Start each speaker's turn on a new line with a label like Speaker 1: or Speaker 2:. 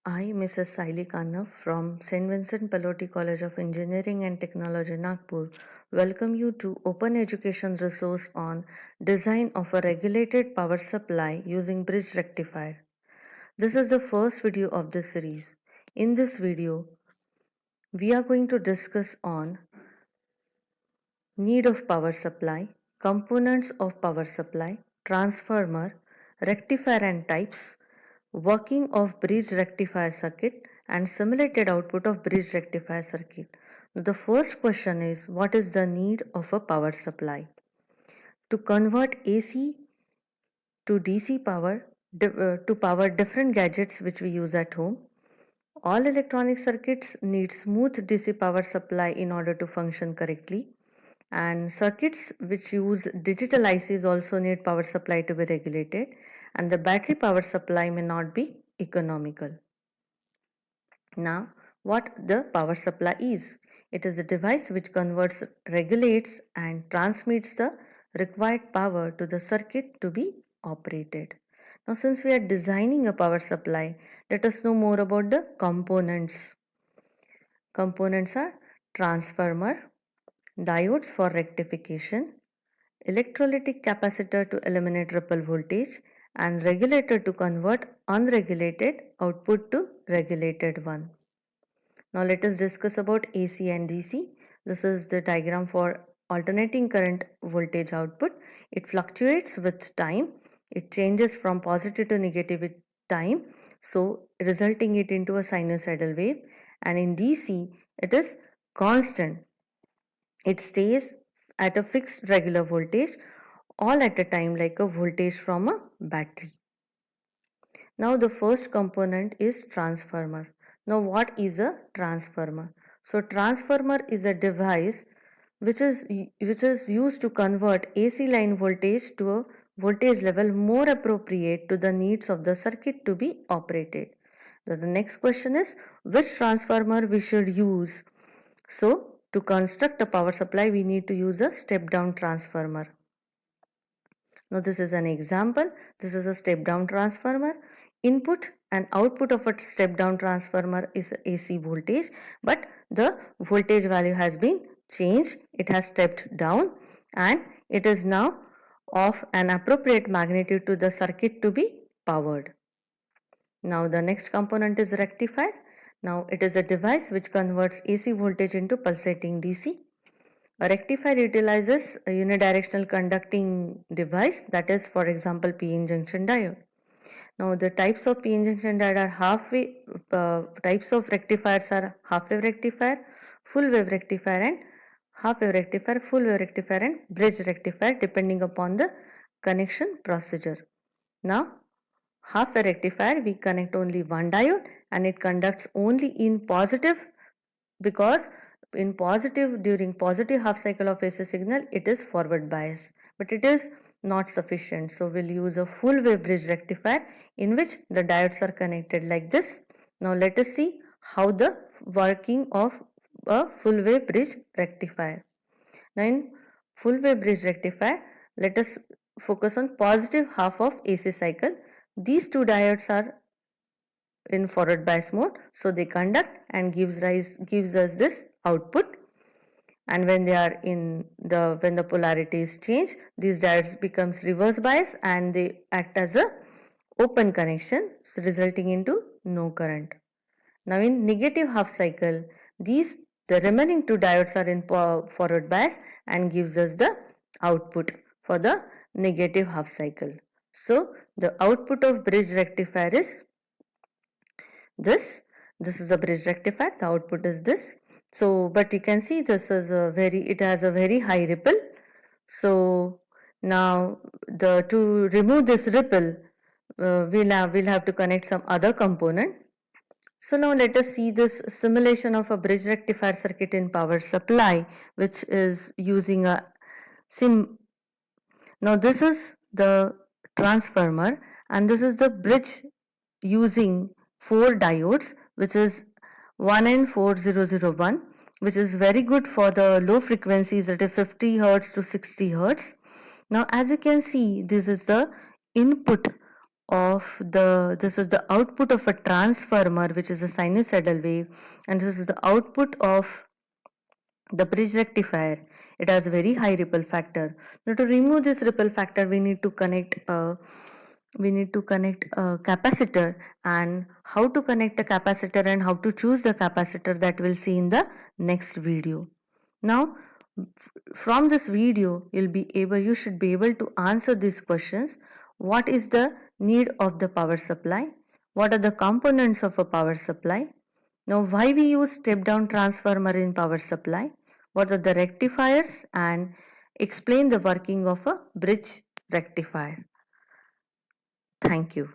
Speaker 1: I, Mrs. Saili Khanna from St. Vincent Pallotti College of Engineering and Technology, Nagpur, welcome you to Open Education Resource on Design of a Regulated Power Supply using Bridge Rectifier. This is the first video of this series. In this video, we are going to discuss on need of power supply, components of power supply, transformer, rectifier and types, working of bridge rectifier circuit and simulated output of bridge rectifier circuit. The first question is, what is the need of a power supply? To convert AC to DC power to power different gadgets which we use at home. All electronic circuits need smooth DC power supply in order to function correctly, and circuits which use digital ICs also need power supply to be regulated, and the battery power supply may not be economical. Now, what the power supply is? It is a device which converts, regulates and transmits the required power to the circuit to be operated. Now, since we are designing a power supply, let us know more about the components. Components are transformer, diodes for rectification, electrolytic capacitor to eliminate ripple voltage, and regulator to convert unregulated output to regulated one. Now let us discuss about AC and DC. This is the diagram for alternating current voltage output. It fluctuates with time. It changes from positive to negative with time, so resulting it into a sinusoidal wave. And in DC, it is constant. It stays at a fixed regular voltage all at a time, like a voltage from a battery. Now the first component is transformer. Now what is a transformer? So transformer is a device which is used to convert AC line voltage to a voltage level more appropriate to the needs of the circuit to be operated. Now the next question is, which transformer we should use? So to construct a power supply, we need to use a step down transformer. Now this is an example. This is a step down transformer. Input and output of a step down transformer is AC voltage, but the voltage value has been changed. It has stepped down and it is now of an appropriate magnitude to the circuit to be powered. Now the next component is rectifier. Now it is a device which converts AC voltage into pulsating DC. A rectifier utilizes a unidirectional conducting device, that is, for example, p-n junction diode. Now the types of p-n junction diode are types of rectifiers are half wave rectifier, full wave rectifier and half wave rectifier, full wave rectifier and bridge rectifier depending upon the connection procedure. Now half wave rectifier, we connect only one diode and it conducts only in positive, because in positive, during positive half cycle of AC signal, it is forward bias, but it is not sufficient. So we'll use a full wave bridge rectifier in which the diodes are connected like this. Now let us see how the working of a full wave bridge rectifier. Now in full wave bridge rectifier, let us focus on positive half of AC cycle. These two diodes are in forward bias mode, so they conduct and gives us this output. And when they are when the polarity is changed, these diodes becomes reverse bias and they act as a open connection, so resulting into no current. Now in negative half cycle, the remaining two diodes are in forward bias and gives us the output for the negative half cycle. So the output of bridge rectifier is this. This is a bridge rectifier. The output is this. So but you can see this is it has a very high ripple. So now to remove this ripple, we'll have to connect some other component. So now let us see this simulation of a bridge rectifier circuit in power supply, which is using a sim. Now this is the transformer and this is the bridge using 4 diodes, which is 1N4001, which is very good for the low frequencies, that is 50 Hz to 60 Hz. Now as you can see, this is the input this is the output of a transformer, which is a sinusoidal wave, and this is the output of the bridge rectifier. It has a very high ripple factor. Now to remove this ripple factor, we need to connect a capacitor, and how to connect a capacitor and how to choose the capacitor, that we'll see in the next video. Now from this video you should be able to answer these questions. What is the need of the power supply? What are the components of a power supply? Now, why we use step down transformer in power supply? What are the rectifiers? And explain the working of a bridge rectifier. Thank you.